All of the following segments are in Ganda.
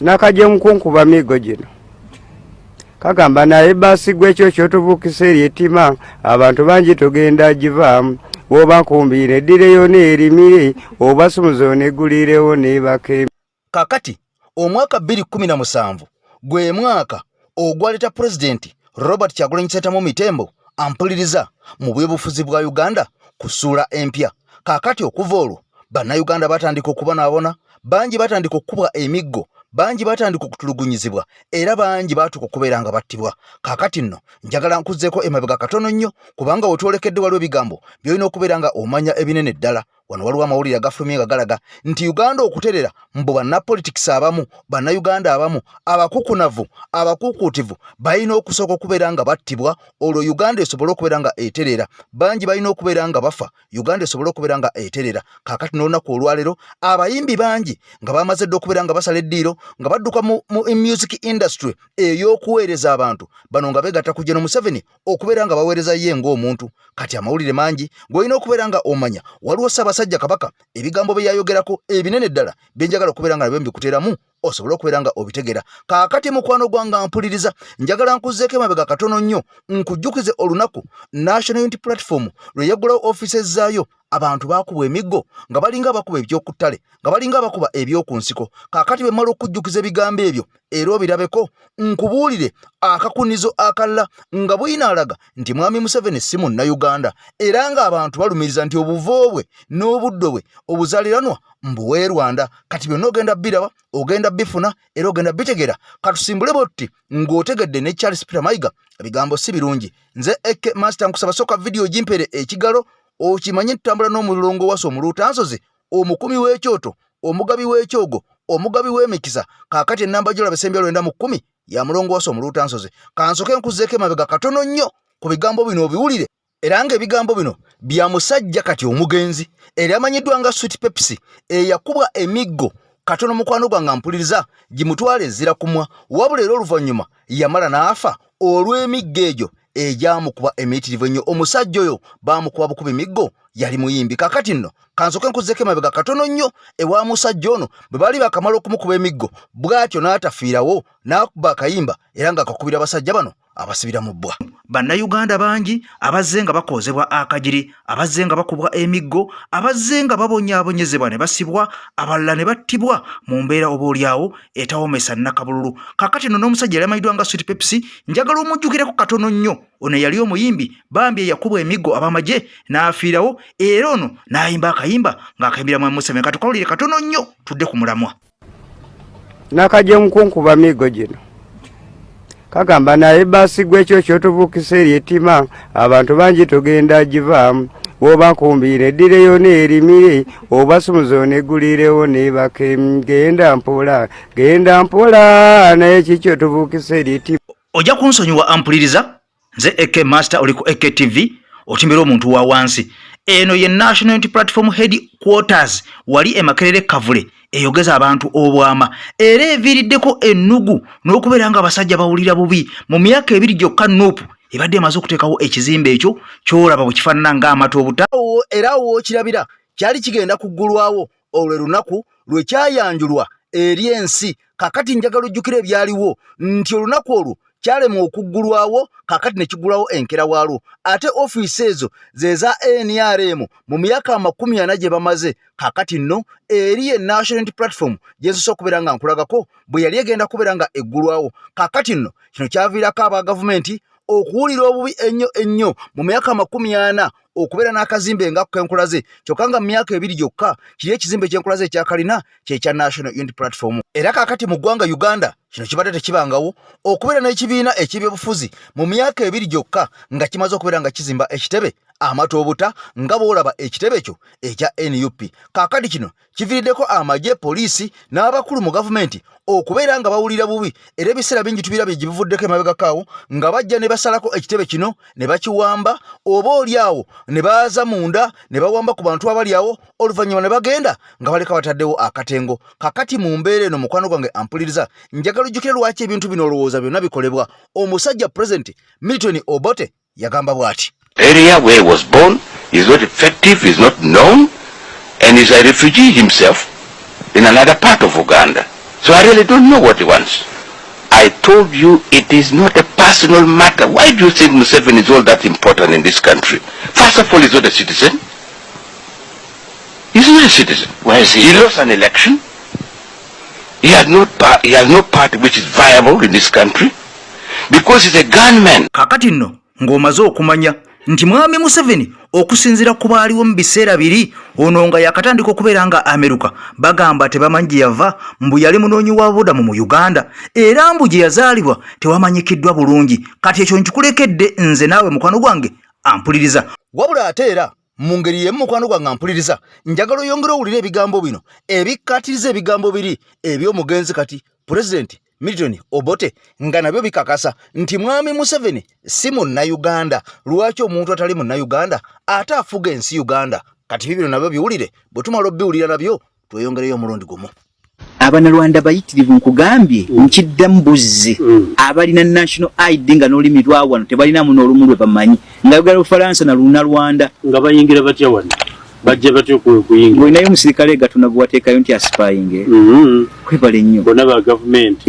Nakaje mukunkuba migo gino kagamba naye basi gwekyo kyotuvukisa eryetima abantu bangi tugenda givaamu woba nkumbire eddireyo neerimire oba sumuzo negulirewo nebake. Kakati omwaka 2017 gwe mwaka ogwaleta Pulezidenti Robert Kyagulanyi Ssentamu Mitembo ampuliriza mu bwebufuzi bwa Uganda ku ssuula empya. Kakati okuva olwo bannayuganda batandika okubonaabona, bangi batandika okukubwa emiggo, bangi batandika okutulugunyizibwa era bangi batuuka okubeera nga battibwa. Kakati nno njagala nkuzzeeko emabega katono nnyo kubanga wetwolekedde waliwo ebigambo byolina okubeera nga omanya ebinene ddala. Wano waliwo amawulire agafulumye nga galaga nti Uganda okuterera mbu bannapolitics abamu, bannayuganda abamu, abakukunavu, abakukuutivu balina okusooka okubeera nga battibwa olwo Uganda esobole okubeera nga eterera. Bangi balina okubeera nga bafa Uganda esobole okubeera nga eterera. Kakati n'olunaku olwaleero abayimbi bangi nga bamaze dde okubeera nga basala eddiiro nga badduka mu music industry ey'okuweereza abantu bano nga begatta ku General Museveni okubeera nga baweereza ye ng'omuntu. Kati amawulire mangi ng'olina okubeera nga omanya waliwo Ssaabasajja Kabaka ebigambo bye yayogerako ebinene ddala byenjagala okubeera nga nabyo mbikuteeramu osobola okubeera nga obitegera. Kaakati mukwano gwange mpuliriza njagala nkuzzeeko emabega katono nnyo nkujjukize olunaku National Unity Platform lwe yaggulawo offices zaayo abantu baakubwa emiggo nga balinga bakuba ebyokuttale nga balinga bakuba ebyoku nsiko. Kaakati bwe mmala okujjukiza ebigambo ebyo era obirabeko nkubuulire akakunizo akalala nga bwinaalaga nti Mwami Museveni si munnayuganda era ng'abantu balumiriza nti obuvo bwe n'obuddo bwe obuzaaliranwa mbuwe Rwanda. Kati byonna ogenda biraba, ogenda bifuna era ogenda bitegeera. Katusimbule botti ng'otegedde ne Charles Peter Mayiga ebigambo si birungi. Nze Eke Master nkusaba soka video jimpere ekigalo okimanye tutambula n'omulongo wase omuluutansozi omukumi w'ekyoto omugabi w'ekyogo omugabi w'emikisa. Kaakati ennamba gy'olaba esembya 910 ya mulongo wase omuluutansozi. Kansoke nkuzzeeko emabega katono nnyo ku bigambo bino obiwulire era ng'ebigambo bino bya musajja kati omugenzi era amanyiddwa nga Sweet Pepsi eyakubwa emiggo. Katono mukwano gwange mpuliriza gimutwale ezira kumwa wabula era oluvannyuma yamala n'afa olw'emiggo egyo egyamukuba emiyitirivu ennyo. Omusajja oyo baamukuba bukuba emiggo yali muyimbi. Kakati nno kansoke nkuzzeeko emabega katono nnyo ewa musajja ono bwe baali bakamala okumukuba emiggo bw'atyo n'atafiirawo n'akuba akayimba era ng'akakubira abasajja bano abasibira mu bbwa. Bannayuganda bangi abazze nga bakoozebwa akagiri, abazze nga bakubwa emiggo, abazze nga babonyaabonyezebwa ne basibwa, abalala ne battibwa mu mbeera oboolyawo etawomesa nnakabululu. Kakati nno n'omusajja yali amanyiddwa nga Sweet Pepsi njagala omujjukireko katono nnyo. Ono yali omuyimbi bambi eyakubwa emiggo abamagye n'afiirawo era ono n'ayimba akayimba ng'akayimbira Mwami Museveni. Katukawulire katono nnyo tudde ku mulamwa. Nakaje mukunkuba migo gino kagamba naye basi gwekyo kyotuvukisa eryetima abantu bangi tugenda givaamu woba nkumbire eddireyo neerimire oba sumuzo negulirewo nebake. Genda mpola naye kikyo tuvukisa eryetima. Ojja kunsonyiwa ampuliriza nze Eke Master oli ku Eke TV otimbera omuntu wa wansi. Eno ye National Unity Platform Headquarters wali emakerere Kavule eyogeza abantu obwama era eviiriddeko ennugu n'okubeera nga abasajja bawulira bubi mu myaka 2 gyokka Nuupu ebadde emaze okuteekawo ekizimbe ekyo kyolaba bwe kifaanana ng'amata obuta. Era wookirabira kyali kigenda kuggulwawo olwo lunaku lwe kyayanjulwa eri ensi. Kakati njagala ojjukira ebyaliwo nti olunaku olwo kyalema okuggulwawo kakati ne kiggulwawo enkera waalwo. Ate ofiisi ezo ze za NRM mu myaka 40 gye bamaze. Kakati nno eri ye National Unity Platform gye nsoose okubeera nga nkulagako bwe yali egenda kubeera nga eggulwawo. Kakati nno kino kyaviirako aba gavumenti okuwulira obubi ennyo mu myaka 40 okubeera n'akazimbe nga kenkulaze kyokka nga mu myaka 2 gyokka kiri ekizimbe ky'enkulaze ekyakalina kyekya National Unity Platform. Era kakati mu ggwanga Uganda kino kibadde tekibangawo okubeera n'ekibiina eky'ebyobufuzi mu myaka 2 gyokka nga kimaze okubeera nga kizimba ekitebe amata obuta nga boolaba ekitebe ekyo ekya NUP. Kakati kino kiviiriddeko amagye, poliisi n'abakulu mu gavumenti okubeera nga bawulira bubi era ebiseera bingi tubirabye gye bivuddeko emabega kaawo nga bajja ne basalako ekitebe kino ne bakiwamba oba oliawo ne baaza munda ne bawamba ku bantu abali awo oluvannyuma ne bagenda nga baleka bataddewo akatengo. Kakati mu mbeera eno mukwano gwange ampuliriza njagala ojjukire lwaki ebintu bino olowooza byonna bikolebwa. Omusajja President Milton Obote yagamba bw'ati. Area where he was born is not effective, is not known, and is a refugee himself in another part of Uganda. So I really don't know what he wants. I told you it is not a personal matter. Why do you think Museveni is all that important in this country? First of all, he's not a citizen. He's not a citizen. Why is he? He lost an election. He has no party which is viable in this country because he's a gunman. Kakati nno ng'omaze okumanya nti mwami Museveni okusinzira ku baaliwo mu biseera biri ono nga yakatandika okubeera nga ameruka bagamba tebamanyi gye yava mbu yali munoonyi wa budamu mu Uganda era mbu gye yazaalibwa tewamanyikiddwa bulungi kati ekyo nkikulekedde nze naawe mukwano gwange ampuliriza wabula ate era mu ngeri y'emu mukwano gwange ampuliriza njagala oyongere owulire ebigambo bino ebikkaatiriza ebigambo biri eby'omugenzi kati Pulezidenti Milton Obote nga nabyo bikakasa nti mwami Museveni si Munnayuganda. Lwaki omuntu atali Munnayuganda ate afuga ensi Uganda? Kati bibino nabyo biwulire bwe tumala obbiwulira nabyo tweyongereyo omulundi gumu. Abanalwanda bayitirivu nkugambye nkiddamu buzzi abalina national ID nga n'olulimi lwa wano tebalinamu n'olumu lwe bamanyi nga yogera Lufalansa na Lunalwanda nga bayingira batya wano bajja batya kuyingira olinayo omusirikale gatuna gwateekayo nti aspying kwebale nnyo bona ba government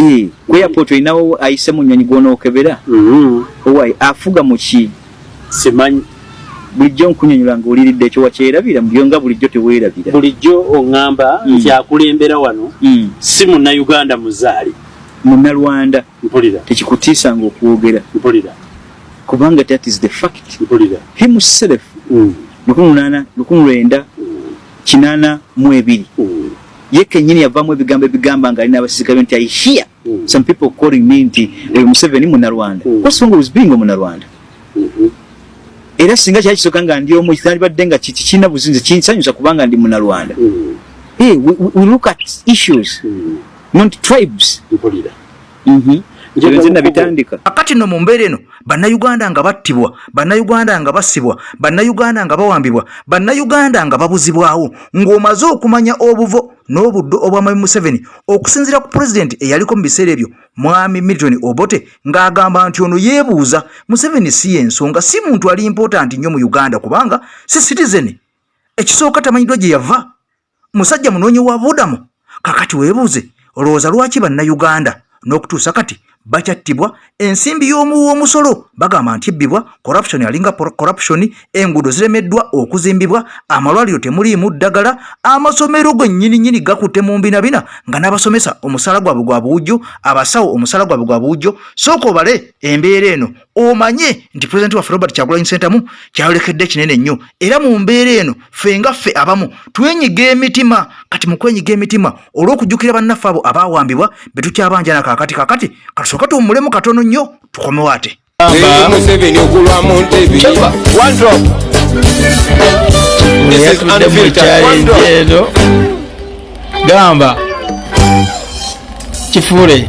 ku airport olinawo ayise mu nnyonyi gw'onookebera owaayi afuga mu ki simanyi bulijjo nkunyonyola nga oliridde ekyo wakyerabira mbyo bulijjo teweerabira bulijjo oŋŋamba nti akulembera wano si Munnayuganda muzaali Munnalwanda mpulira tekikutiisa nga okwogera mpulira kubanga that is the fact mpulira himself 1982 ye kenyini yavamu ebigambo ebigamba nga alina abasirikale nti I hear some people calling me nti Museveni Munnalwanda. What's wrong with being a Munnalwanda? Era singa kyakisooka nga ndi omu kitandibadde nga kina buzinze kinsanyusa kubanga ndi Munnalwanda. Hey, we look at issues, not tribes. Akati no mu mbeera eno Bannayuganda nga battibwa, Bannayuganda nga basibwa, Bannayuganda nga bawambibwa, Bannayuganda nga babuzibwawo ng'omaze okumanya obuvo n'obuddo obwa mwami Museveni okusinziira ku pulezidenti eyaliko mu biseera ebyo mwami Milton Obote ng'agamba nti ono yeebuuza Museveni si y'ensonga si muntu ali important nnyo mu Uganda kubanga si citizen ekisooka tamanyiddwa gye yava musajja munoonyi wa budamu kakati weebuuze olowooza lwaki Bannayuganda n'okutuusa kati bachattibwa ensimbi y'omusolo bagamba nti ebbibwa corruption alinga corruption enguudo ziremeddwa okuzimbibwa amalwaliro temuliimu ddagala amasomero gwennyini gakutte mu mbinabina nga n'abasomesa omusala gwabwe gwa buwujjo abasawo omusala gwabwe gwa buwujjo sooka obale embeera eno omanye nti pulezidenti waffe Robert Kyagulanyi Ssentamu kyayolekedde kinene nnyo era mu mbeera eno ffe nga ffe abamu twenyiga emitima kati mu kwenyiga emitima olw'okujjukira bannaffe abo abaawambibwa be tukyabanjana kakati kasooka tuwummulemu katono nnyo tukomewo ate Museveni okulwa mu Ntebbe one drop this is unfiltered one drop gamba Kifule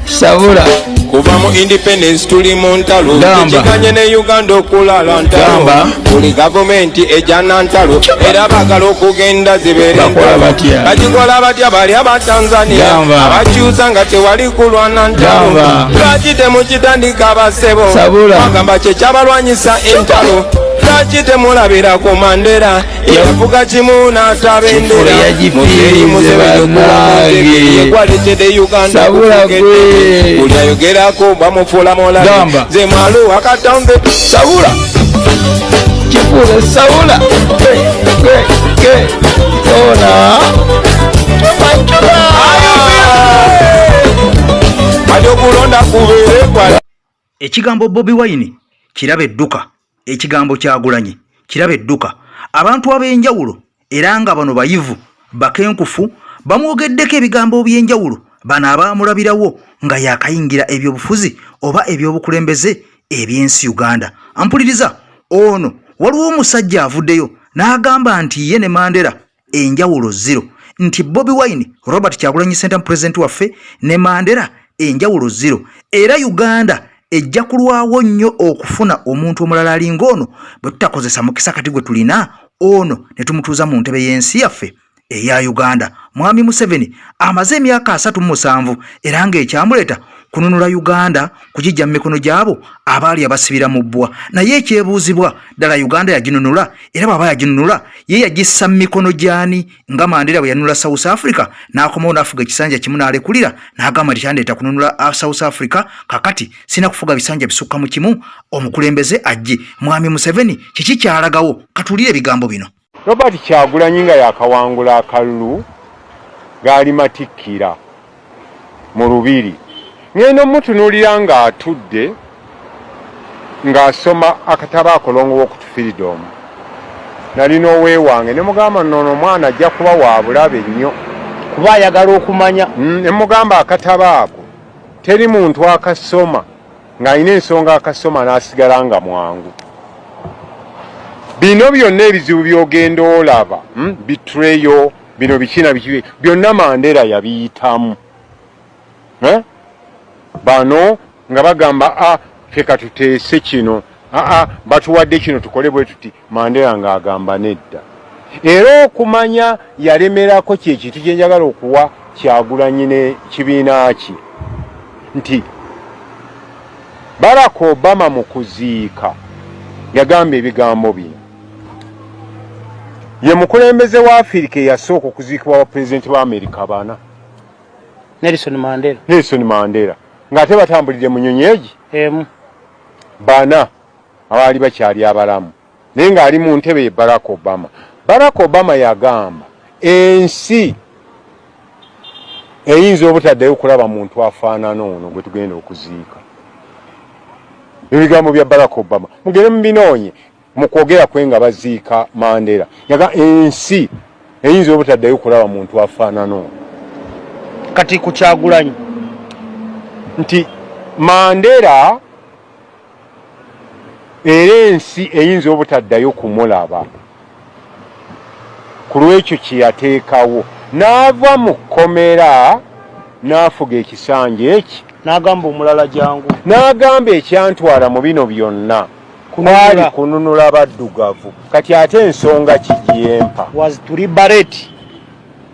Sabula kuva mu independence tuli mu ntalo tekikanye ne Uganda okulala ntalo tuli gavumenti ejana ntalo era bagala okugenda zibeere bakikola batya bali aba Tanzania abakyusa nga tewali kulwana ntalo lwaki temukitandika abasebo bagamba kye kyabalwanyisa entalo lwaki temulabira ku Mandela yavuga kimu n'atabendera Museveni Uganda buli ayogerako bamufuula molali ze malu akatambe Sabula Kifule Sabula ona adokulonda kubeere kwa ekigambo Bobi Wine kiraba edduka ekigambo Kyagulanyi kiraba edduka abantu ab'enjawulo era nga bano bayivu bakenkufu bamwogeddeko ebigambo by'enjawulo bano abaamulabirawo nga yakayingira ebyobufuzi oba ebyobukulembeze eby'ensi Uganda. Ampuliriza ono waliwo omusajja avuddeyo n'agamba nti ye ne Mandela enjawulo zero nti Bobi Wine Robert Kyagulanyi Ssentamu pulezidenti waffe ne Mandela enjawulo zero era Uganda ejja kulwawo nnyo okufuna omuntu omulala alinga ono bwe tutakozesa mukisa kati gwe tulina ono ne tumutuuza mu ntebe y'ensi yaffe eya Uganda. Mwami Museveni amaze emyaka 37 era ng'ekyamuleeta kununula Uganda kugijja mu mikono gyabo abaali abasibira mu bbwa. Naye ekyebuuzibwa ddala Uganda yaginunula era bw'aba yaginunula ye yagissa mu mikono gyani nga Mandela bwe yanunula South Africa n'akomawo n'afuga ekisanja kimu n'alekulira n'agamba nti kyandeeta kununula South Africa kakati sina kufuga bisanja bisukka mu kimu omukulembeze ajje. Mwami Museveni kiki kyalagawo? Katuulire ebigambo bino. Robert Kyagulanyi nga yakawangula akalulu gaali matikkira mu Lubiri. Ngendo mutunuulira ng'atudde ng'asoma akatabo akolongo w'okutu freedom. Nali n'oweewange ne mugamba nno omwana ajja kuba wa bulabe nnyo kuba ayagala okumanya. Ne mugamba akatabo ako teri muntu akasoma ng'alina ensonga akasoma n'asigala nga mwangu. Bino byonna ebizibu by'ogenda olaba betrayal bino bikina bikibe byonna Mandela yabiyitamu. Bano nga bagamba feka tuteese kino batuwadde kino tukole bwe tuti. Mandela ng'agamba nedda. Era okumanya yalemerako kye kintu kye njagala okuwa Kyagulanyi ne kibiina kye nti Barack Obama mu kuziika yagamba ebigambo bino. Ye mukulembeze wa Afrika yasooka okuziikibwa wa pulezidenti wa Amerika bana Nelson Mandela ng'ate batambulidde mu nnyonyi bana abaali bakyali abalamu naye ng'ali mu ntebe ye Barack Obama. Barack Obama yagamba ensi eyinza obutaddayo okulaba muntu afaanana ono gwe tugenda okuziika. Ebigambo bya Barack Obama mugere mu binoonye mu kwogera kwe nga baziika Mandela yaga ensi eyinza obutaddayo okulaba muntu afaanana ono. Kati ku Kyagulanyi nti Mandela era ensi eyinza obutaddayo kumulaba ku lw'ekyo kye yateekawo n'ava mu kkomera n'afuga ekisanja eki n'agamba omulala jangu n'agamba ekyantwala mu bino byonna kwali kununula baddugavu. Kati ate ensonga kijempa was to liberate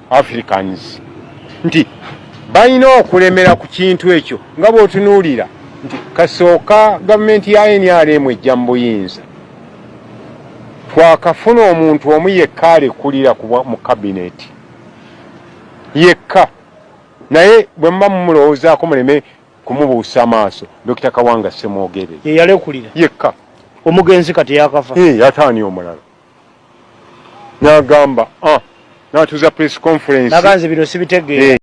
Africans nti balina okulemera ku kintu ekyo nga bw'otunuulira nti kasooka gavumenti ya NRM ejja mu buyinza twakafuna omuntu omu yekka alekulira mu kabineti yekka naye bwe mba mumulowoozaako muleme kumubuusa amaaso Dr. Kawanga Ssemwogerere ye yalekulira yekka omugenzi kati yakafa yataani omulala n'agamba n'atuuza press conference naganze bino sibitegeera.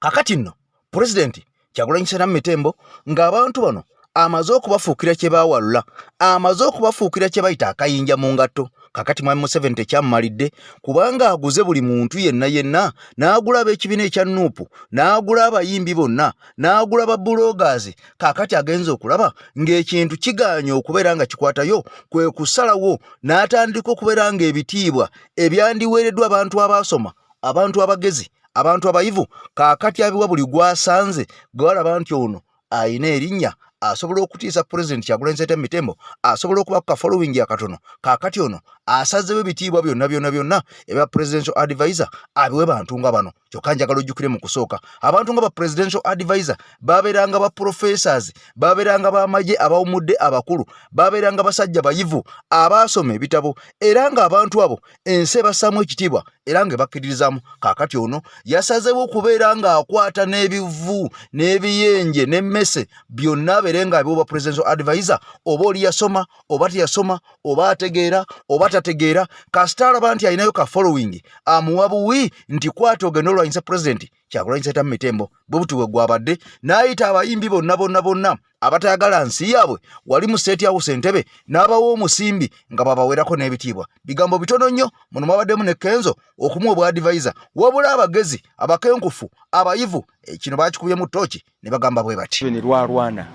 Kakati nno Pulezidenti Kyagulanyi Ssentamu Mitembo ng'abantu bano amaze okubafuukira kye baawalula, amaze okubafuukira kye bayita akayinja mu ngatto. Kakati Mwami Museveni tekyammalidde kubanga aguze buli muntu yenna n'agula ab'ekibiina ekya Nuupu n'agula abayimbi bonna n'agula babulogazi. Kakati agenza okulaba ng'ekintu kigaanye okubeera nga kikwatayo kwe kusalawo n'atandika okubeera ng'ebitiibwa ebyandiweereddwa abantu abaasoma, abantu abagezi, abantu abayivu. Kakati abiwa buli gwasanze gwalaba nti ono ayina erinnya asobola okutiisa Pulezidenti Kyagulanyi Ssentamu Mitembo, asobola okuba ku following akatono. Kakati ono asazeewo ebitiibwa byonna ebya presidential advisor abiwe bantu nga bano. Kyokka njagala ojjukire mu kusooka abantu nga ba presidential advisor babeeranga ba professors, babeeranga b'amagye abawumudde abakulu, babeeranga basajja bayivu abaasoma ebitabo, era ng'abantu abo ensi ebasaamu ekitiibwa era ng'ebakkiririzaamu. Kakati ono yasazeewo okubeera ng'akwata n'ebivu n'ebiyenje n'emmese byonna abeere ng'abiwa ba presidential advisor, oba oli yasoma oba teyasoma, oba ategeera oba tategeera. Kasita alaba nti alinayo ka following amuwa buwi nti kwata ogenda olwanyisa Pulezidenti Kyagulanyi Ssentamu Mitembo bwe buti bwe gwabadde, n'ayita abayimbi bonna abatayagala nsi yaabwe wali mu State House Entebbe n'abawa omusimbi nga babawerako n'ebitiibwa. Bigambo bitono nnyo muno mwabaddemu ne Kenzo okumuwa obwa advisor, wabula abagezi abakenkufu abayivu kino bakikubye mu ttooki ne bagamba bwe bati ne lwalwana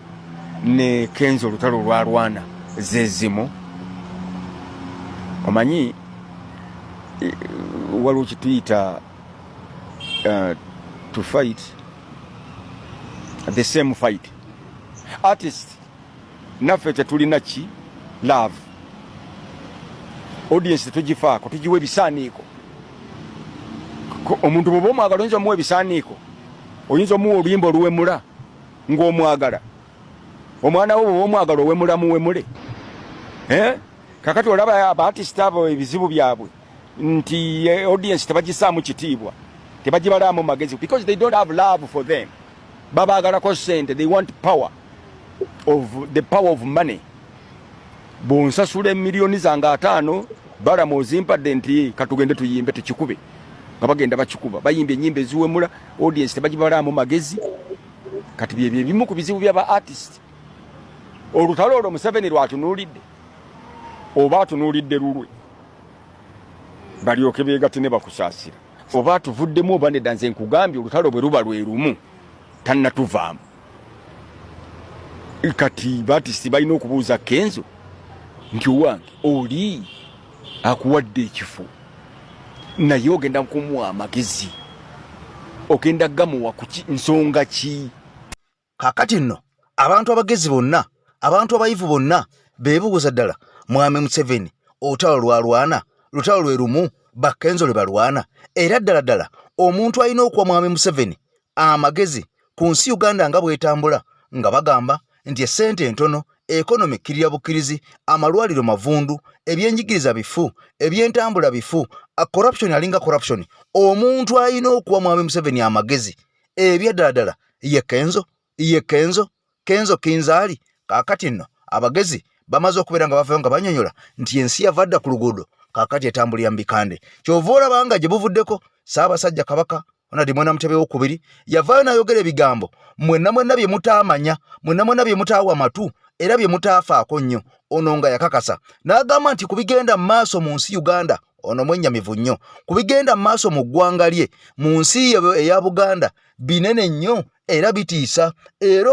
ne Kenzo olutalo lwalwana zezimu. Omanyi waliwo kituyita to fight the same fight. Artist naffe tetulina ki love audience tugifaako tugiwa ebisaaniiko. Omuntu bw'oba omwagala oyinza omuwa ebisaaniiko, oyinza omuwa oluyimba oluwemula ng'omwagala omwana wo omwagala owemulamu wemule kakati olaba abaartist abo ebizibu byabwe nti audience tebagisaamu kitiibwa tebagibalaamu magezi because they don't have love for them babaagalako sente they want power of money bonsasula emiliyoni zange 5 balamu ozimpadde nti katugende tuyimbe tukikube nga bagenda bakikuba bayimbye ennyimba eziwemula audience tebagibalaamu magezi kati bye bimu ku bizibu by'aba artist olutalo olwo Museveni lwatunuulidde oba atunuulidde lulwe balyoke beegatte ne bakusaasira oba tuvuddemu oba nedda nze nkugambye olutalo bwe luba lwe lumu tannatuvaamu kati baartist balina okubuuza Kenzo nti owange oli akuwadde ekifo naye ogenda kumuwa amagezi ogenda gamuwa ku nsonga ki kakati nno abantu abagezi bonna abantu abayivu bonna beebuuza ddala mwami Museveni olutalo lwalwana lutalo lwe lumu bakenzo lwe balwana era ddala omuntu alina okuwa mwami Museveni amagezi ku nsi Uganda nga bwetambula nga bagamba nti essente entono economy kirya bukirizi amalwaliro mavundu ebyenjigiriza bifu ebyentambula bifu corruption alinga corruption omuntu alina okuwa mwami Museveni amagezi ebya ddala ye Kenzo Kinzaali kakati nno abagezi bamaze okubeera nga bavayo nga banyonyola nti ensi yavadda ku luguudo kakati etambulira mbikande kyova olabanga gye buvuddeko Ssaabasajja Kabaka onadi mwana Mutebi w'okubiri yavaayo n'ayogera ebigambo mwenna bye mutaamanya mwenna bye mutaawa matu era bye mutaafaako nnyo ono nga yakakasa n'agamba nti kubigenda mu maaso mu nsi Uganda ono mwennyamivu nnyo kubigenda mu maaso mu ggwanga lye mu nsi eya Buganda binene nnyo era bitiisa era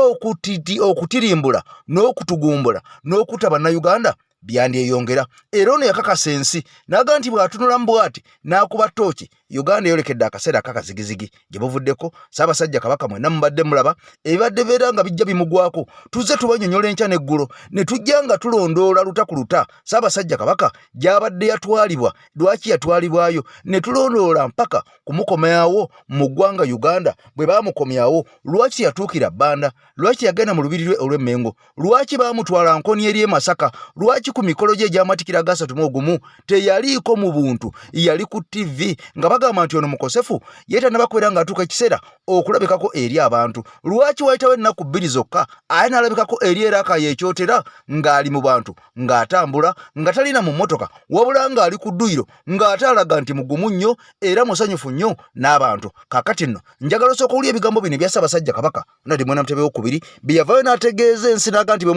okutirimbula n'okutugumbula n'okutta bannayuganda byandyeyongera era ono yakakasa ensi n'aga nti bw'atunula mu bw'ati n'akuba ttooki Uganda yolekedde akaseera akakazigizigi gye buvuddeko Ssaabasajja Kabaka mwenna mubadde mulaba ebibadde beera nga bijja bimugwako tuze tubanyonyola enkya n'eggulo ne tujja nga tulondoola luta ku luta Ssaabasajja Kabaka gy'abadde yatwalibwa lwaki yatwalibwayo ne tulondoola mpaka kumukomyawo mu ggwanga Uganda bwe baamukomyawo lwaki yatuukira Bbanda lwaki yagenda mu lubiri lwe olw'Emmengo lwaki baamutwala Nkoni eri e Masaka lwaki ku mikolo gye egy'amatikira ga 31 teyaliiko mu buntu yali ku TV nga bagamba nti ono mukosefu yeetana bakwera nga atuuka ekiseera okulabikako eri abantu lwaki wayitawo ennaku 2 zokka aye n'alabikako eri eraka yeekyotera ng'ali mu bantu ng'atambula nga talina mu mmotoka wabula ng'ali ku dduyiro ng'ate alaga nti mugumu nnyo era musanyufu nnyo n'abantu kakati nno njagala osooka owulya ebigambo bino ebya Ssaabasajja Kabaka nadi mwana Mutebi w'okubiri bye yavaayo n'ategeeza ensi n'aga nti bwe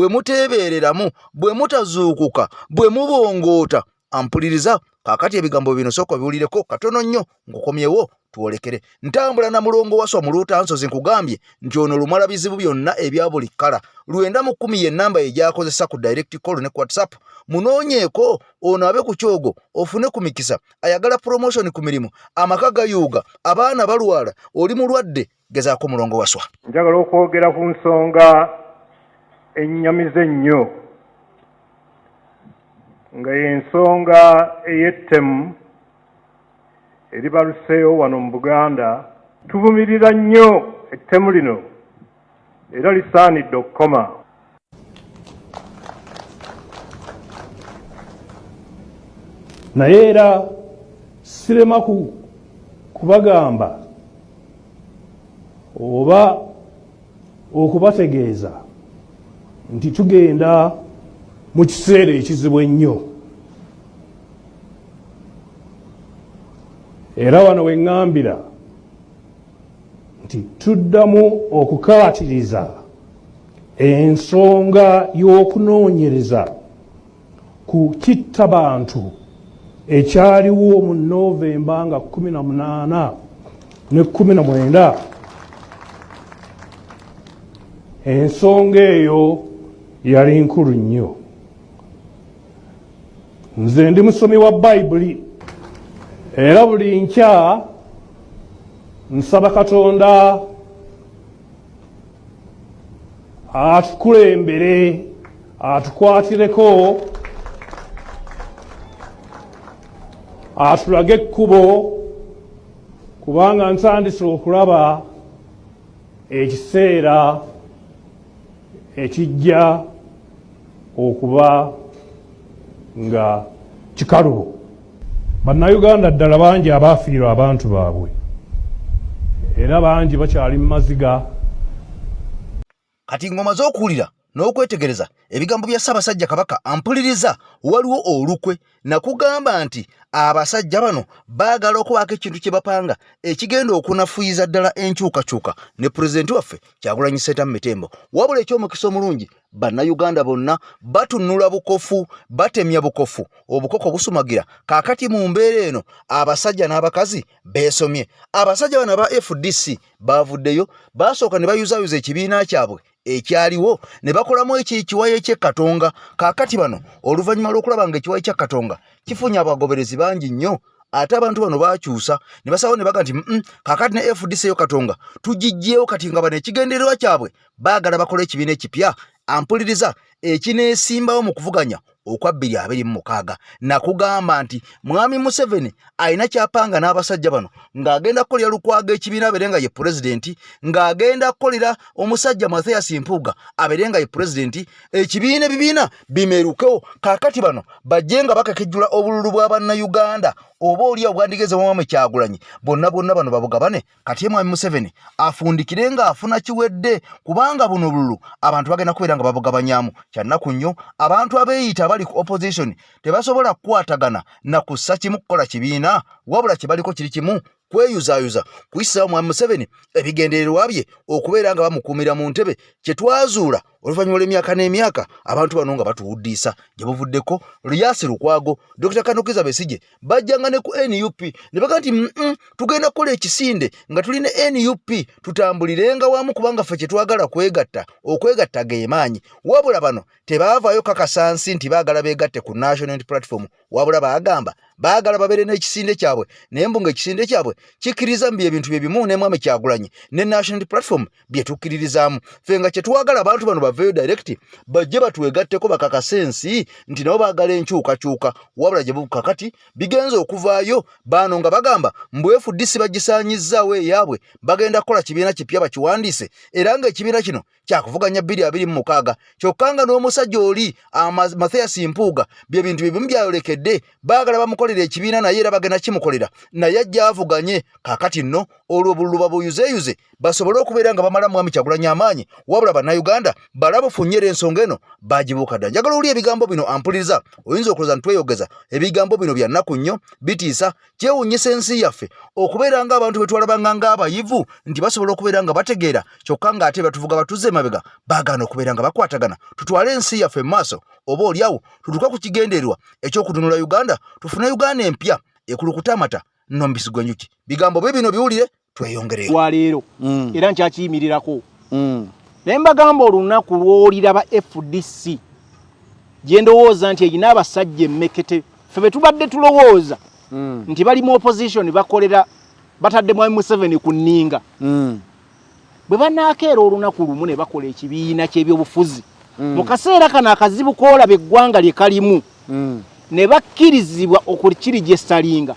muteebereramu bwe mutazuukuka bwe mubongoota ampuliriza kakati ebigambo bino sooka biwulireko katono nnyo ng'okomyewo tuwolekere ntambula na mulongo waswa mu Luutansozi nkugambye nti ono lumala bizibu byonna ebya buli kkala 910 ye nnamba ye gy'akozesa ku direct call ne ku WhatsApp munoonyeeko ono abe ku kyogo ofune ku mikisa ayagala promotion ku mirimu amaka gayuuga abaana balwala oli mulwadde gezaako mulongo waswa njagala okwogera ku nsonga ennyamiza ennyo nga y'ensonga ey'ettemu eribaluseewo wano mu Buganda tuvumirira nnyo ettemu lino era lisaanidde okukoma naye era sirema kubagamba oba okubategeeza nti tugenda mu kiseera ekizibu ennyo era wano we ŋŋambira nti tuddamu okukaatiriza ensonga y'okunoonyereza ku kittabantu ekyaliwo mu Novemba nga 18 ne 19 ensonga eyo yali nkulu nnyo. Nze ndi musomi wa Bayibuli era buli nkya nsaba Katonda atukulembere atukwatireko atulage ekkubo kubanga ntandise okulaba ekiseera ekijja okuba nga kikalubo. Bannayuganda ddala bangi abaafiirwa abantu baabwe era bangi bakyali mu maziga. Kati ngoma z'okuwulira n'okwetegereza ebigambo bya Ssaabasajja Kabaka ampuliriza waliwo olukwe nakugamba nti abasajja bano baagala okubaako ekintu kye bapanga ekigenda okunafuyiza ddala enkyukakyuka ne pulezidenti waffe Kyagulanyi Ssentamu Mitembo. Wabula eky'omukisa omulungi bannayuganda bonna batunula bukofu, batemya bukofu, obukoko busumagira. Kaakati mu mbeera eno abasajja n'abakazi beesomye. Abasajja bano aba FDC baavuddeyo baasooka ne bayuzaayuza ekibiina kyabwe ekyaliwo ne bakolamu ekiwayi eky'ekkatonga. Kaakati bano oluvannyuma lw'okulaba nga ekiwayi kya Katonga kifunye abagoberezi bangi nnyo, ate abantu bano baakyusa ne basawo ne baga nti kaakati ne FDC yo Katonga tugijjeewo kati nga bano ekigendererwa kyabwe baagala bakola ekibiina ekipya. Ampuliriza ekineesimbawo mu kuvuganya okwa 2026 nakugamba nti Mwami Museveni alina kyapanga n'abasajja bano ng'agenda kukolera Lukwago ekibiina abeerenga ye pulezidenti, ng'agenda kukolera omusajja Mathias Mpuuga abeerenga ye pulezidenti, ebibiina bimerukewo. Kaakati bano bajje nga bakakejjula obululu bwa bannayuganda oba oli obwandigeze Mwami Kyagulanyi bonna bano babugabane. Kati Mwami Museveni afundikire ng'afuna kiwedde, kubanga buno bululu abantu bagenda kubeera nga babugabanyamu. Kyannaku nnyo abantu abeeyita bali ku opposition tebasobola kukwatagana na kussa kimu kukola kibiina, wabula kye baliko kiri kimu kweyuzaayuza kuyisaawo Mwami Museveni ebigendererwa bye okubeera nga bamukuumira mu ntebe. Kye twazuula oluvannyuma lw'emyaka n'emyaka abantu bano nga batuwuddiisa gye buvuddeko Luyaasi Lukwago, Dr. Kanukiza Besigye bajjanga ne ku NUP ne baga nti tugenda kukola ekisinde nga tuli ne NUP tutambulirenga wamu kubanga ffe kye twagala okwegatta ge maanyi. Wabula bano tebaavaayo kakasansi nti baagala beegatte ku National Platform, wabula baagala babeere n'ekisinde kyabwe naye mbu ng'ekisinde kyabwe kikkiriza mbi ebintu bye bimu ne Mwami Kyagulanyi ne National Platform bye tukkiririzamu. Ffe nga kye twagala abantu bano baveeyo direct bajje batwegatteko bakakasensi nti nabo baagala enkyukakyuka, wabula gye bukakati bigenza okuvaayo bano nga bagamba mbu FDC bagisaanyizzaawo eyaabwe bagenda kukola kibiina kipya bakiwandiise era ng'ekibiina kino kyakuvuganya 2026 kyokka nga n'omusajja oli Mathias Mpuuga bye bintu bibimu byayolekedde baagala bamukolera ekibiina naye era bagenda kimukolera naye ajja avuganye. Kaakati nno olwo obululu babuyuzeeyuze basobole okubeera nga bamala Mwami Kyagulanyi amaanyi, wabula bannayuganda balabufunyera ensonga eno bagibuuka dda. Njagala oli ebigambo bino ampuliriza oyinza okulooza ntweyogeza ebigambo bino bya nnaku nnyo bitiisa. Kyewuunyisa ensi yaffe okubeera nga abantu bwe twalabanga ng'abayivu nti basobola okubeera nga bategeera kyokka ng'ate batuvuga batuze emabega baagaana okubeera nga bakwatagana. Tutwale ensi yaffe mu maaso oba oliawo tutuuka ku kigendererwa eky'okutunula Uganda, tufune Uganda empya ekulukuta amata nombisi gwenjuki. Bigambo bwe bino biwulire tweyongereyo waleero era nkyakiyimirirako. Naye mbagamba olunaku lw'oliraba FDC gye ndowooza nti eyina abasajja emmekete ffe be tubadde tulowooza nti bali mu opposition bakolera batadde Mwami Museveni ku nninga bwe banaakeera olunaku lumu ne bakola ekibiina ky'ebyobufuzi mu kaseera kano akazibu koolaba eggwanga lye kalimu ne bakkirizibwa okukirigyestalinga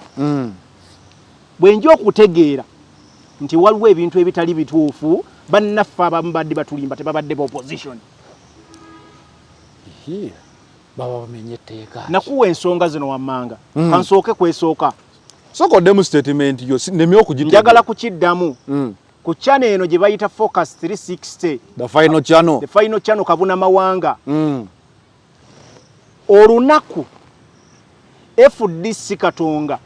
bwe nja okutegeera nti waliwo ebintu ebitali bituufu bannaffe abamu badde batulimba tebabadde ba opposition baba bamenye etteeka. Nakuwa ensonga zino wammanga kansooke kwesooka sokoddemu statement yo nemye okugitegeera njagala kukiddamu ku channel eno gye bayita Focus 360 the final channel Kabuna Mawanga olunaku FDC Katonga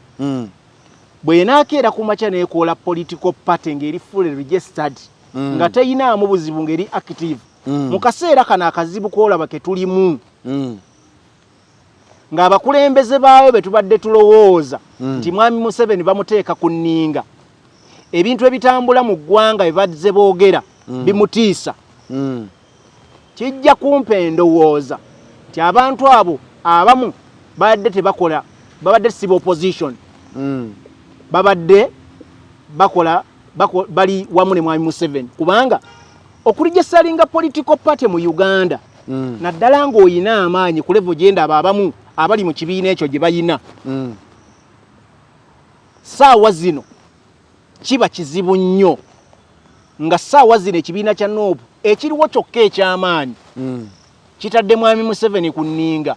bwenakeera ku macha neekola political party ngeri fully registered nga teyinaamu buzibu ngeri active mu kaseera kana akazibu koolaba ke tulimu ng'abakulembeze baawe be tubadde tulowooza nti Mwami Museveni bamuteeka ku nninga ebintu ebitambula mu ggwanga bibadde boogera bimutiisa kijja kumpa endowooza nti abantu abo abamu babadde tebakola babadde si opposition babadde bakola bali wamu ne Mwami Museveni kubanga okuligesalinga political party mu Uganda naddala ng'oyina amaanyi ku level gye ndaba abamu abali mu kibiina ekyo gye bayina saawa zino kiba kizibu nnyo nga ssaawa zino ekibiina kya Nuupu ekiriwo kyokka eky'amaanyi kitadde mwami Museveni ku nninga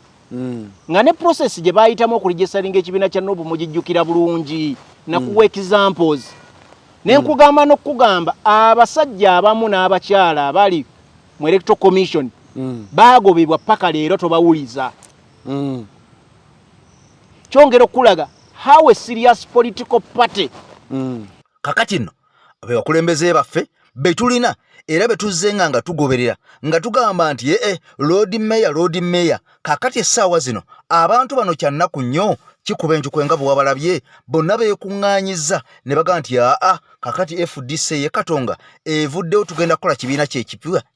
nga ne process gye baayitamu okuligisalinga ekibiina kya Nuupu mugijjukira bulungi nakuwa examples nenkugamba n'okugamba abasajja abamu n'abakyala abali mu Electoral Commission baagobebwa paka leero tobawuliza kyongera okulaga how a serious political party kakati nno abakulembeze baffe betulina era betuzzenga nga tugoberera nga tugamba nti road mayor kakati essaawa zino abantu bano kyannaku nnyo kikuba enjukwe nga bwe wabalabye bonna beekuŋŋaanyiza ne baga nti kakati FDC ye Katonga evuddewo tugenda kukola kibiina kye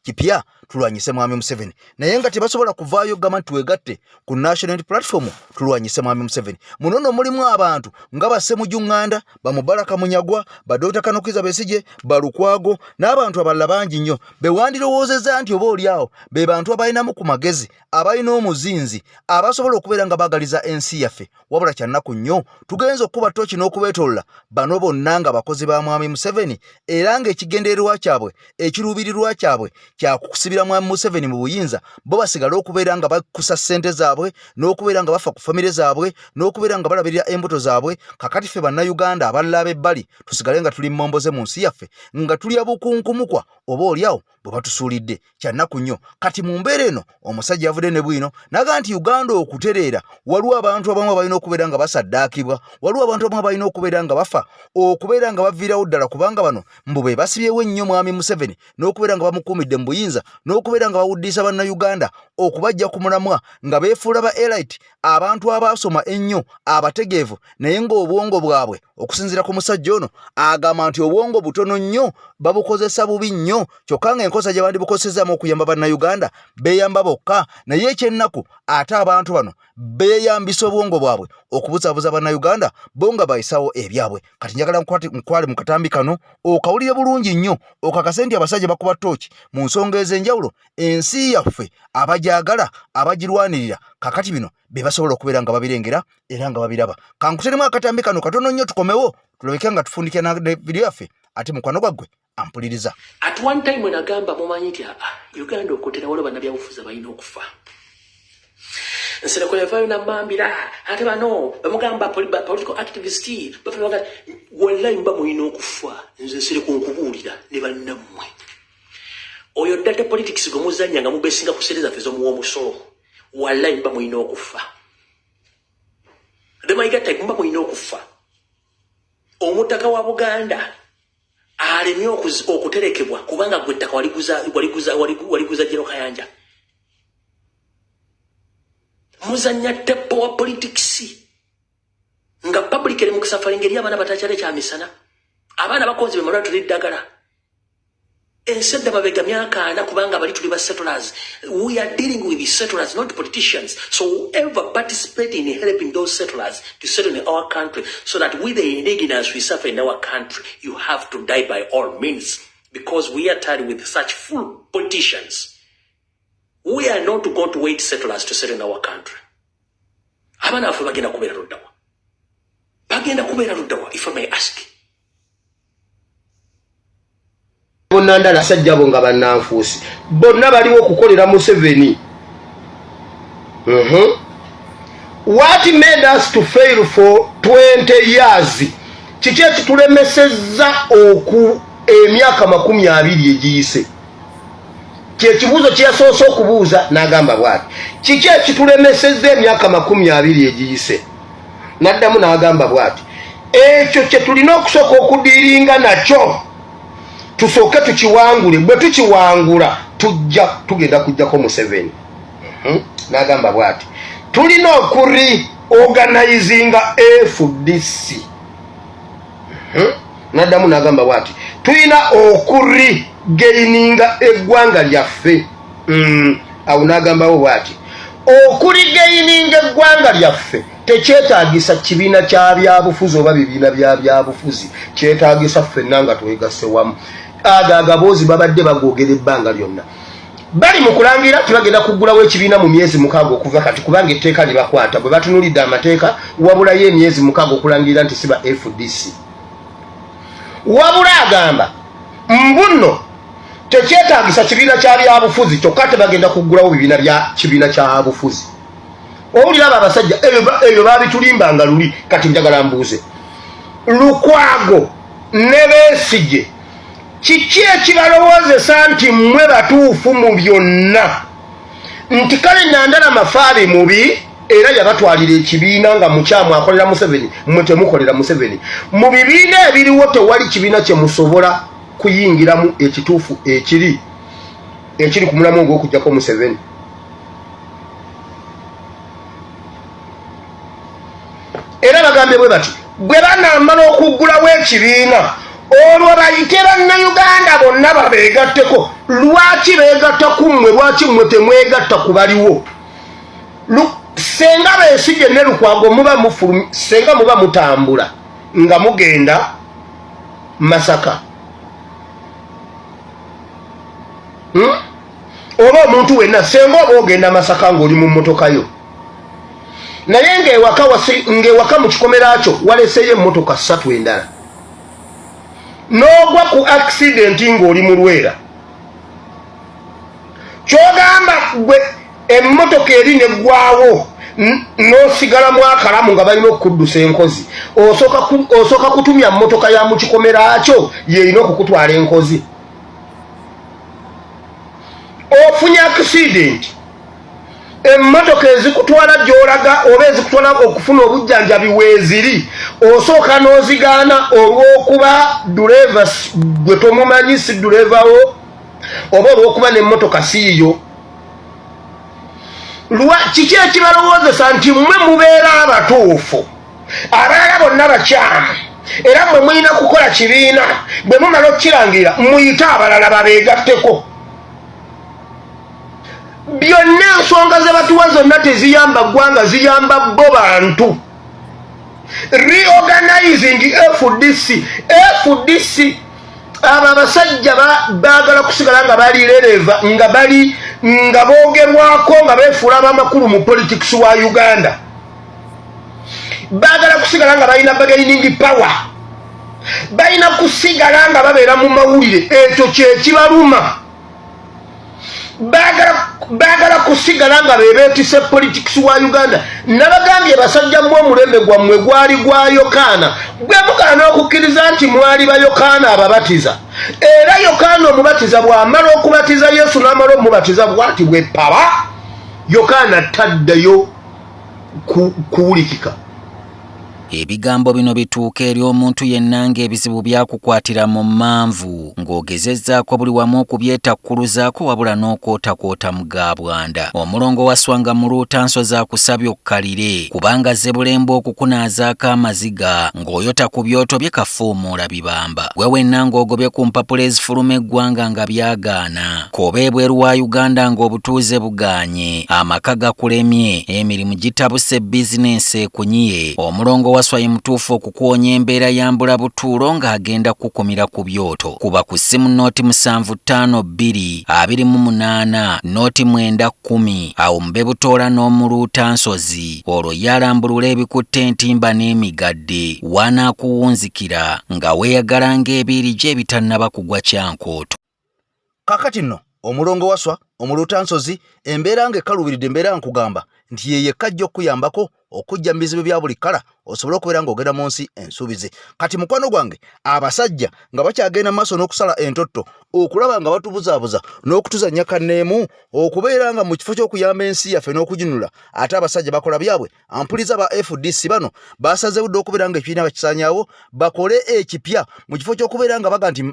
kipya tulwanyise mwami Museveni naye nga tebasobola kuvaayo gama nti twegatte ku national unity platform tulwanyise mwami Museveni munono mulimu abantu nga Bassemujju Nganda Bamubaraka Munyagwa Dr. Kanokiza Besigye Balukwago n'abantu abalala bangi nnyo bewandirowoozezza nti oba oliawo be bantu abalinamu ku magezi abalina omuzinzi abasobola okubeera nga bagaliza ensi yaffe wabula kyannaku nnyo tugenza okuba toki n'okubeetolola bano bonna nga bakozi ba mwami Museveni era ng'ekigendererwa kyabwe ekiruubirirwa kyabwe kyakusibira mwami Museveni mu buyinza bo basigala okubeera nga bakusa ssente zaabwe n'okubeera nga bafa ku famire zaabwe n'okubeera nga balabirira embuto zaabwe kakati ffe bannayuganda abalala ab'ebbali tusigale nga tuli mmomboze mu nsi yaffe nga tulya bukunkumukwa oba oliawo bwe batusuulidde kyannaku nnyo kati mu mbeera eno omusajja yavudde ne bwino naga nti Uganda okutereera waliwo abantu abamu balina okubeera nga basaddaakibwa waliwo abantu abamu balina okubeera nga bafa okubeera nga baviirawo ddala kubanga bano mbu be basibyewo ennyo mwami Museveni n'okubeera nga bamukuumidde mu buyinza n'okubeera nga bawuddisa bannayuganda okubajja ku mulamwa nga beefuula ba elite abantu abaasoma ennyo abategeevu naye ng'obwongo bwabwe okusinziira ku musajja ono agamba nti obwongo butono nnyo babukozesa bubi nnyo kyokka ng'enkosa gye bandibukozesezaamu okuyamba bannayuganda beeyamba bokka naye ekyennaku ate abantu bano beeyambisa obwongo bwabwe okubuzaabuza bannayuganda bo nga bayisawo ebyabwe kati njagala nkwale mu katambi kano okawulire bulungi nnyo okakase nti abasajja bakuba ttooki mu nsonga ez'enjawulo ensi yaffe abagyagala abagirwanirira kakati bino be basobola okubeera nga babirengera era nga babiraba kankuteremu akatambi kano katono nnyo tukomewo tulabeke nga tufundikira na vidiyo yaffe ate mukwano gwaggwe ampuliriza at one time when agamba mumanyi nti Uganda okutera waliwo bannabyabufuzi balina okufa nsera kwevayo namambira ate bano bamugamba political activist bafaga wallahi mba mulina okufa nze nsere kunkubuulira ne bannammwe oyo data politics gomuzanya nga mubesinga kusereza fezo muwo musolo wallahi mba mulina okufa demayiga type mba mulina okufa omutaka wa Buganda alemye okuterekebwa kubanga gwe ttaka waliguza Jero Kayanja muzanya tepo wa politics nga public eri mukusafalinga eri abaana batakyale kyamisana abaana bakonze be malwatu liddagala ensedda mabega myaka ana kubanga bali tuli ba settlers we are dealing with the settlers not politicians so whoever participate in helping those settlers to settle in our country so that we the indigenous we suffer in our country you have to die by all means because we are tired with such full politicians. We are not going to wait settlers to settle in our country. Abana afu bagenda kubeera luddawa. Bagenda kubeera luddawa, if I may ask. Bonna ndasajja bo nga bannanfuusi. Bonna baliwo okukolera Museveni. What made us to fail for 20 years? Kiki ekitulemesezza emyaka 20 egiyise. Kibuuzo kyasoose okubuuza n'agamba bw'ati kiki ekitulemesezza emyaka 20 egiyise n'addamu n'agamba bw'ati ekyo kye tulina okusooka okudiiringa nakyo tusooke tukiwangule bwe tukiwangula tugenda kujjako Museveni n'agamba bw'ati tulina okuri-organizinga FDC n'addamu n'agamba bw'ati tulina okuri-gaininga eggwanga lyaffe awo n'agambawo bw'ati okuri-gaininga eggwanga lyaffe tekyetaagisa kibiina kya byabufuzi oba bibiina bya byabufuzi kyetaagisa ffenna nga twegasse wamu ago agaboozi babadde bagoogera ebbanga lyonna bali mu kulangira tibagenda kuggulawo ekibiina mu myezi 6 okuva kati kubanga etteeka libakwata bwe batunulidde amateeka wabulayo emyezi 6 okulangirira nti siba FDC wabula agamba mbuno tekyetaagisa kibiina kya byabufuzi kyokka tebagenda kuggulawo bibiina bya kibiina kya bufuzi. Owulira abo abasajja ebyo baabitulimbanga luli. Kati njagala mbuuze Lukwago ne Besigye kiki ekibalowoozesa nti mmwe batuufu mu byonna nti kale Nandala Mafaali mubi era yabatwalira ekibiina nga mukyamu akolera Museveni mmwe temukolera Museveni. Mu bibiina ebiriwo tewali kibiina kye musobola kuyingiramu ekituufu ekiri ku mulamu ogw'okujjako Museveni. Era bagambye bwe bati bwe banaamala okuggulawo ekibiina olwo bayite bannayuganda bonna babeegatteko. Lwaki beegatta ku mmwe? Lwaki mmwe temwegatta ku baliwo? Senga Besigye ne Lukwago senga muba mutambula nga mugenda Masaka oba omuntu wenna senga oba ogenda Masaka ng'oli mu mmotoka yo naye ng'ewaka mu kikomera kyo waleseeyo emmotoka 3 endala n'ogwa ku accidenti ng'oli mu Lwera ky'ogamba gwe emmotoka eri neggwawo n'osigalamu akalamu nga balina okukuddusa enkozi osooka kutumya mmotoka ya mu kikomera kyo yeerina okukutwala enkozi. Ofunye accident emmotoka ezikutwala gy'olaga oba ezikutwala okufuna obujjanjabi weeziri osooka n'ozigaana olw'okuba duleeva gwe tomumanyi si duleevawo oba olw'okuba n'emmotoka siiyo. Kiki ekibalowoozesa nti mmwe mubeera abatuufu abalala bonna bakyamu era mmwe mulina kukola kibiina bwe mumala okukirangirira muyite abalala babeegatteko. Byonna ensonga ze batuwa zonna teziyamba ggwanga ziyamba bo bantu. Reorganizing FDC abo abasajja baagala kusigala nga bali releva nga boogerwako nga beefuula abamakulu mu politics wa Uganda. Baagala kusigala nga balina bargaining power. Balina kusigala nga babeera mu mawulire ekyo kyekibaluma. Baagala kusigala nga beebeetise politics wa Uganda. Nabagambye basajja mmwe omulembe gwammwe gwali gwa Yokaana gwe mugaana okukkiriza nti mwali ba Yokaana ababatiza. Era Yokaana omubatiza bw'amala okubatiza Yesu n'amala omubatiza bw'ati bwe paba Yokaana taddayo kuwulikika. Ebigambo bino bituuka eri omuntu yenna ng'ebizibu byakukwatira mu manvu ng'ogezezzaako buli wamu okubyetakkuluzaako wabula n'okootakoota mu gaabwanda. Omulongo wa Swanga mu Luutansozi akusabye okkalire kubanga Zebulembe okukunaazaako amaziga ng'oyota ku byoto bye kafuumuula bibamba. Gwe wenna ng'ogobye ku mpapula ezifuluma eggwanga nga byagaana. Koba ebweru wa Uganda ng'obutuuze bugaanye. Amaka gakulemye, emirimu gitabuse bizinensi ekunyiye. Omulongo wa Swai mutuufu okukuwonya embeera yambula butuulo ng'agenda kukumira ku byoto. Kuba ku ssimu nooti 752228 nooti 910 awo mube butoola n'omuluutansozi olwo yalambulula ebikutte entimba n'emigadde wanaakuwunzikira nga weeyagala ng'ebiiri gye ebitannaba kugwa kyankooto. Kakati nno omulongo waswa omuluutansozi embeera ng'ekalubiridde embeera nkugamba nti ye yekka ajja okuyambako okujja mu bizibu bya buli kkala osobola okubeera ng'ogenda mu nsi ensuubize. Kati mukwano gwange abasajja nga bakyagenda mu maaso n'okusala entotto okulaba nga batubuzaabuza n'okutuzannya kanneemu okubeera nga mu kifo ky'okuyamba ensi yaffe n'okuginunula ate abasajja bakola byabwe. Ampuliza ba FDC bano basazeewo dde okubeera ng'ekibiina bakisaanyaawo bakole ekipya mu kifo ky'okubeera nga baga nti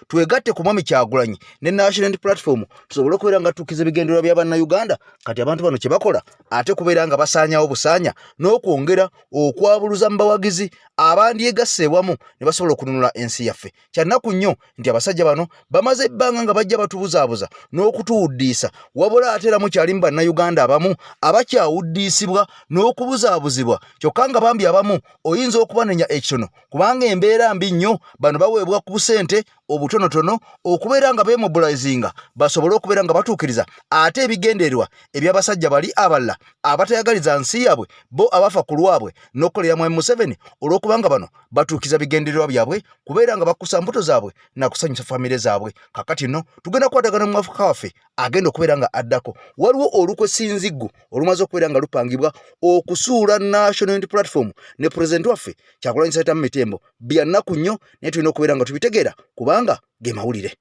twegatte ku Mwami Kyagulanyi ne National Unity Platform tusobole okubeera nga tutuukiza ebigendererwa bya bannayuganda. Kati abantu bano kye bakola ate kubeera nga basaanyaawo busaanya n'okwongera okwabuluza mu bawagizi abandyegasse wamu ne basobola okununula ensi yaffe. Kyannaku nnyo nti abasajja bano bamaze ebbanga nga bajja batubuzaabuza n'okutuwuddiisa wabula ate era mukyalimu bannayuganda abamu abakyawuddiisibwa n'okubuzaabuzibwa kyokka nga bambi abamu oyinza okubanenya ekitono kubanga embeera mbi nnyo. Bano baweebwa ku busente obutonotono okubeera nga bemobilizinga basobole okubeera nga batuukiriza ate ebigendererwa eby'abasajja bali abalala abatayagaliza nsi yaabwe bo abafa ku lwabwe n'okukolera Mwami Museveni olw'okubanga bano batuukiza bigendererwa byabwe kubeera nga bakusa mbuto zaabwe na kusanyusa famire zaabwe. Kakati nno tugenda kukwatagana mu Afrika waffe agenda okubeera nga addako. Waliwo olukwesinziggu olumaze okubeera nga lupangibwa okusuula National Unity Platform ne President waffe Kyagulanyi Ssentamu Mitembo bya nnaku nnyo naye tulina okubeera nga tubitegeera kubanga ge mawulire.